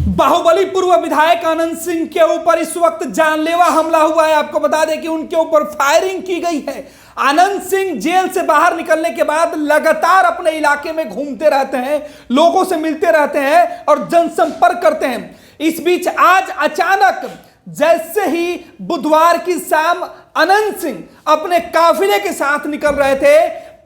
बाहुबली पूर्व विधायक आनंद सिंह के ऊपर इस वक्त जानलेवा हमला हुआ है। आपको बता दें कि उनके ऊपर फायरिंग की गई है। आनंद सिंह जेल से बाहर निकलने के बाद लगातार अपने इलाके में घूमते रहते हैं, लोगों से मिलते रहते हैं और जनसंपर्क करते हैं। इस बीच आज अचानक जैसे ही बुधवार की शाम आनंद सिंह अपने काफिले के साथ निकल रहे थे,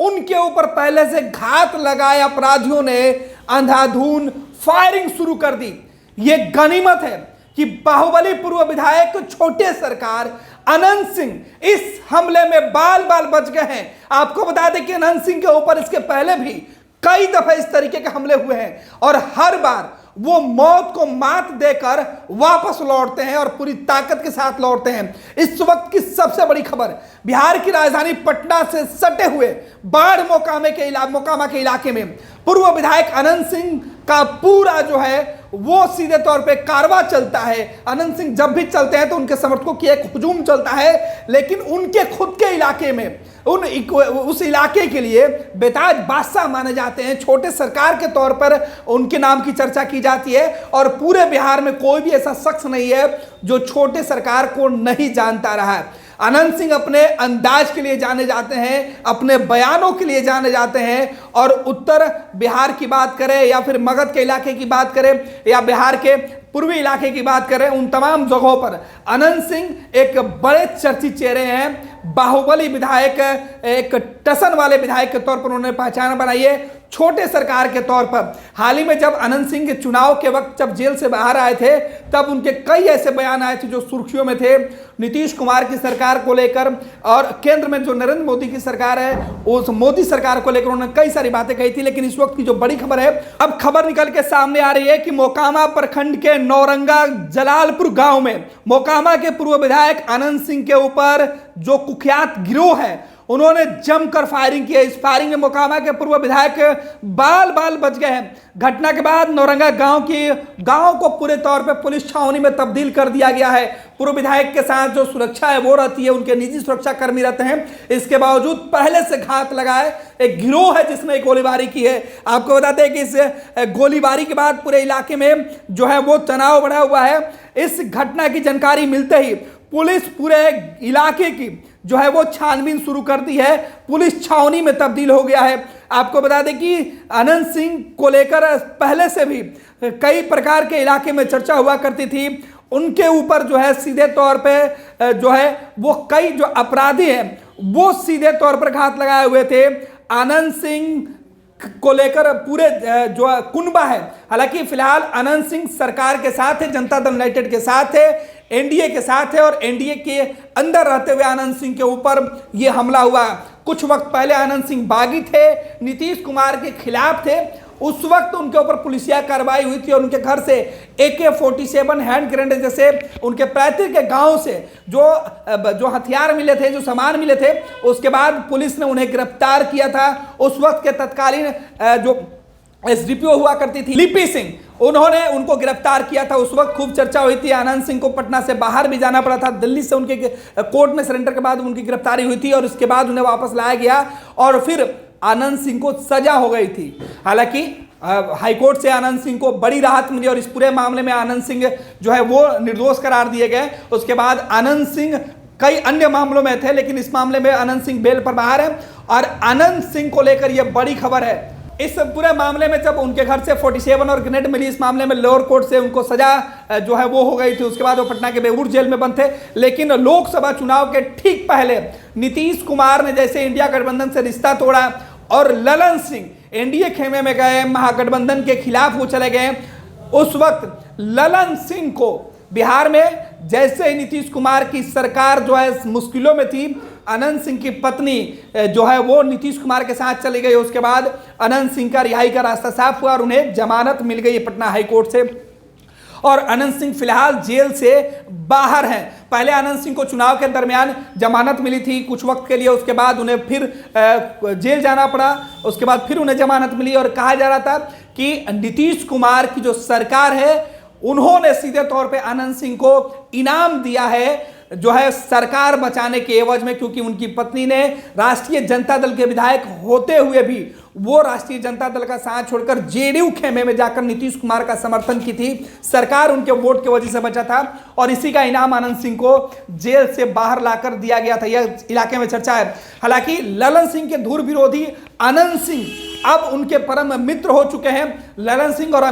उनके ऊपर पहले से घात लगाए अपराधियों ने अंधाधुंध फायरिंग शुरू कर दी। यह गनीमत है कि बाहुबली पूर्व विधायक छोटे सरकार आनंद सिंह इस हमले में बाल बाल बच गए हैं। आपको बता दें कि आनंद सिंह के ऊपर इसके पहले भी कई दफे इस तरीके के हमले हुए हैं और हर बार वो मौत को मात देकर वापस लौटते हैं और पूरी ताकत के साथ लौटते हैं। इस वक्त की सबसे बड़ी खबर, बिहार की राजधानी पटना से सटे हुए बाढ़ मोकामा के इलाके में पूर्व विधायक आनंद सिंह का पूरा जो है वो सीधे तौर पे कारवां चलता है। आनंद सिंह जब भी चलते हैं तो उनके समर्थकों की एक हुजूम चलता है, लेकिन उनके खुद के इलाके में उस इलाके के लिए बेताज बादशाह माने जाते हैं। छोटे सरकार के तौर पर उनके नाम की चर्चा की जाती है और पूरे बिहार में कोई भी ऐसा शख्स नहीं है जो छोटे सरकार को नहीं जानता रहा है। आनंद सिंह अपने अंदाज के लिए जाने जाते हैं, अपने बयानों के लिए जाने जाते हैं और उत्तर बिहार की बात करें या फिर मगध के इलाके की बात करें या बिहार के पूर्वी इलाके की बात करें, उन तमाम जगहों पर आनंद सिंह एक बड़े चर्चित चेहरे हैं। बाहुबली विधायक, एक टसन वाले विधायक के तौर पर उन्होंने पहचान बनाई है, छोटे सरकार के तौर पर। हाल ही में जब आनंद सिंह के चुनाव के वक्त जब जेल से बाहर आए थे, तब उनके कई ऐसे बयान आए थे जो सुर्खियों में थे। नीतीश कुमार की सरकार को लेकर और केंद्र में जो नरेंद्र मोदी की सरकार है, उस मोदी सरकार को लेकर उन्होंने कई सारी बातें कही थी। लेकिन इस वक्त की जो बड़ी खबर है, अब खबर निकल के सामने आ रही है कि मोकामा प्रखंड के नौरंगा जलालपुर गांव में मोकामा के पूर्व विधायक आनंद सिंह के ऊपर जो कुख्यात गिरोह है, उन्होंने जमकर फायरिंग की है। इस फायरिंग में मोकामा के पूर्व विधायक बाल बाल बच गए हैं। घटना के बाद नौरंगा गांव को पूरे तौर पे पुलिस छावनी में तब्दील कर दिया गया है। पूर्व विधायक के साथ जो सुरक्षा है वो रहती है, उनके निजी सुरक्षा कर्मी रहते हैं। इसके बावजूद पहले से घात लगाए एक गिरोह है जिसने गोलीबारी की है। आपको बताते हैं कि इस गोलीबारी के बाद पूरे इलाके में जो है वो तनाव बढ़ा हुआ है। इस घटना की जानकारी मिलते ही पुलिस पूरे इलाके की जो है वो छानबीन शुरू कर दी है, पुलिस छावनी में तब्दील हो गया है। आपको बता दें कि आनंद सिंह को लेकर पहले से भी कई प्रकार के इलाके में चर्चा हुआ करती थी। उनके ऊपर जो है सीधे तौर पे जो है वो कई जो अपराधी हैं वो सीधे तौर पर घात लगाए हुए थे। आनंद सिंह को लेकर पूरे जो कुनबा है, हालांकि फिलहाल आनंद सिंह सरकार के साथ है, जनता दल यूनाइटेड के साथ है, एनडीए के साथ है और एनडीए के अंदर रहते हुए आनंद सिंह के ऊपर यह हमला हुआ। कुछ वक्त पहले आनंद सिंह बागी थे, नीतीश कुमार के खिलाफ थे। उस वक्त उनके ऊपर पुलिसिया कार्रवाई हुई थी और उनके घर से AK-47 हैंड ग्रेनेड जैसे उनके पैतृक के गांव से जो हथियार मिले थे, जो सामान मिले थे, उसके बाद पुलिस ने उन्हें गिरफ्तार किया था। उस वक्त के तत्कालीन जो SDPO हुआ करती थी लिपि सिंह, उन्होंने उनको गिरफ्तार किया था। उस वक्त खूब चर्चा हुई थी। आनंद सिंह को पटना से बाहर भी जाना पड़ा था। दिल्ली से उनके कोर्ट में सरेंडर के बाद उनकी गिरफ्तारी हुई थी और उसके बाद उन्हें वापस लाया गया और फिर आनंद सिंह को सजा हो गई थी। हालांकि हाईकोर्ट से आनंद सिंह को बड़ी राहत मिली और इस पूरे मामले में आनंद सिंह जो है वो निर्दोष करार दिए गए। उसके बाद आनंद सिंह कई अन्य मामलों में थे, लेकिन इस मामले में आनंद सिंह बेल पर बाहर है और आनंद सिंह को लेकर यह बड़ी खबर है। इस पूरे मामले में जब उनके घर से 47 और ग्रेनेड मिली, इस मामले में लोअर कोर्ट से उनको सजा जो है वो हो गई थी। उसके बाद वो पटना के बेऊर जेल में बंद थे। लेकिन लोकसभा चुनाव के ठीक पहले नीतीश कुमार ने जैसे इंडिया गठबंधन से रिश्ता तोड़ा और ललन सिंह एनडीए खेमे में गए, महागठबंधन के खिलाफ वो चले गए। उस वक्त ललन सिंह को बिहार में जैसे ही नीतीश कुमार की सरकार जो है मुश्किलों में थी, आनंद सिंह की पत्नी जो है वो नीतीश कुमार के साथ चली गई। उसके बाद आनंद सिंह का रिहाई का रास्ता साफ हुआ और उन्हें जमानत मिल गई पटना हाईकोर्ट से और आनंद सिंह फिलहाल जेल से बाहर हैं। पहले आनंद सिंह को चुनाव के दरमियान जमानत मिली थी कुछ वक्त के लिए, उसके बाद उन्हें फिर जेल जाना पड़ा, उसके बाद फिर उन्हें जमानत मिली और कहा जा रहा था कि नीतीश कुमार की जो सरकार है उन्होंने सीधे तौर पे आनंद सिंह को इनाम दिया है जो है सरकार बचाने के एवज में, क्योंकि उनकी पत्नी ने राष्ट्रीय जनता दल के विधायक होते हुए भी वो राष्ट्रीय जनता दल का साथ छोड़कर जेडीयू खेमे में जाकर नीतीश कुमार का समर्थन की थी। सरकार उनके वोट की वजह से बचा था और इसी का इनाम आनंद सिंह को जेल से बाहर लाकर दिया गया था, यह इलाके में चर्चा है। हालांकि ललन सिंह के धुर विरोधी आनंद सिंह अब उनके परम मित्र हो चुके हैं। ललन सिंह और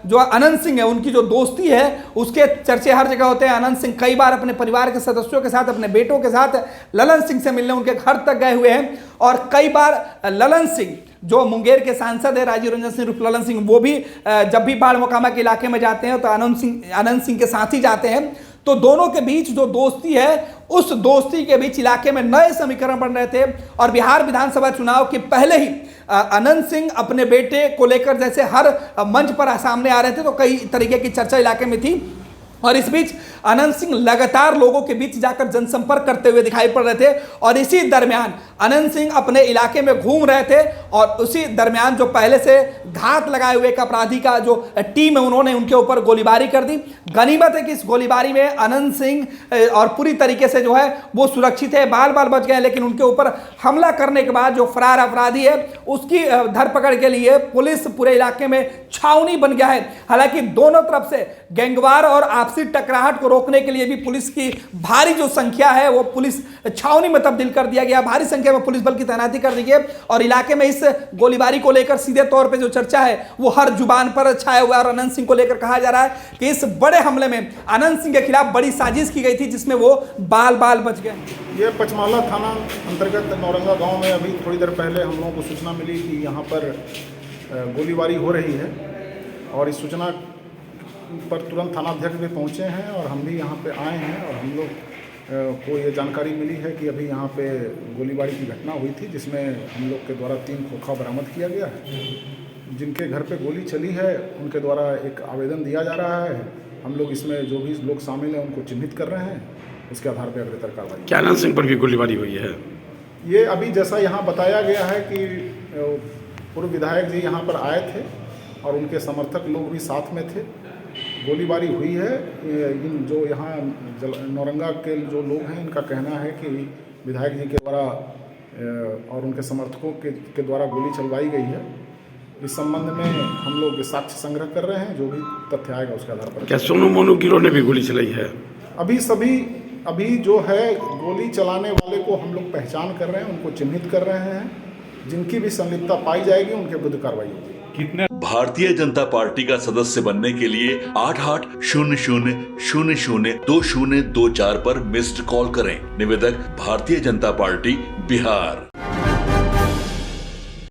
जो आनंद सिंह है उनकी जो दोस्ती है उसके चर्चे हर जगह होते हैं। आनंद सिंह कई बार अपने परिवार के सदस्यों के साथ, अपने बेटों के साथ ललन सिंह से मिलने उनके घर तक गए हुए हैं और कई बार ललन सिंह जो मुंगेर के सांसद है राजीव रंजन सिंह उर्फ ललन सिंह, वो भी जब भी बाढ़ मोकामा के इलाके में जाते हैं तो आनंद सिंह के साथ ही जाते हैं। तो दोनों के बीच जो दोस्ती है उस दोस्ती के बीच इलाके में नए समीकरण बन रहे थे और बिहार विधानसभा चुनाव के पहले ही आनंद सिंह अपने बेटे को लेकर जैसे हर मंच पर सामने आ रहे थे तो कई तरीके की चर्चा इलाके में थी और इस बीच आनंद सिंह लगातार लोगों के बीच जाकर जनसंपर्क करते हुए दिखाई पड़ रहे थे और इसी दरमियान आनंद सिंह अपने इलाके में घूम रहे थे और उसी दरमियान जो पहले से घात लगाए हुए एक अपराधी का जो टीम है उन्होंने उनके ऊपर गोलीबारी कर दी। गनीमत है कि इस गोलीबारी में आनंद सिंह और पूरी तरीके से जो है वो सुरक्षित है, बाल बाल बच गए, लेकिन उनके ऊपर हमला करने के बाद जो फरार अपराधी है उसकी धरपकड़ के लिए पुलिस पूरे इलाके में छावनी बन गया है। हालांकि दोनों तरफ से गैंगवार और आपसी टकराहट को रोकने के लिए भी पुलिस की भारी जो संख्या है वो पुलिस छावनी में तब्दील कर दिया गया, भारी संख्या में पुलिस बल की तैनाती कर दी गई और इलाके में इस गोलीबारी को लेकर सीधे तौर पे जो चर्चा है वो हर जुबान पर छाया हुआ है और आनंद सिंह को लेकर कहा जा रहा है कि इस बड़े हमले में आनंद सिंह के खिलाफ बड़ी साजिश की गई थी जिसमें वो बाल बाल बच गए। ये पचमाला थाना अंतर्गत नौरंगा गांव में अभी थोड़ी देर पहले हम लोगों को सूचना मिली कि यहाँ पर गोलीबारी हो रही है और इस सूचना पर तुरंत थानाध्यक्ष भी पहुँचे हैं और हम भी यहाँ पे आए हैं और हम लोग को ये जानकारी मिली है कि अभी यहाँ पे गोलीबारी की घटना हुई थी जिसमें हम लोग के द्वारा 3 खोखा बरामद किया गया है। जिनके घर पे गोली चली है उनके द्वारा एक आवेदन दिया जा रहा है। हम लोग इसमें जो भी लोग शामिल हैं उनको चिन्हित कर रहे हैं, उसके आधार पर अग्रतर कार्रवाई। क्या आनंद सिंह पर भी गोलीबारी हुई है? ये अभी जैसा यहाँ बताया गया है कि पूर्व विधायक जी यहाँ पर आए थे और उनके समर्थक लोग भी साथ में थे। गोलीबारी हुई है। इन जो यहाँ नौरंगा के जो लोग हैं इनका कहना है कि विधायक जी के द्वारा और उनके समर्थकों के द्वारा गोली चलवाई गई है। इस संबंध में हम लोग साक्ष्य संग्रह कर रहे हैं, जो भी तथ्य आएगा उसके आधार पर। क्या सोनू मोनू गिरोह ने भी गोली चलाई है? अभी जो है गोली चलाने वाले को हम लोग पहचान कर रहे हैं, उनको चिन्हित कर रहे हैं। जिनकी भी संलिप्तता पाई जाएगी उनके विरुद्ध कार्रवाई होगी। भारतीय जनता पार्टी का सदस्य बनने के लिए 8800002024 पर मिस्ड कॉल करें। निवेदक भारतीय जनता पार्टी बिहार।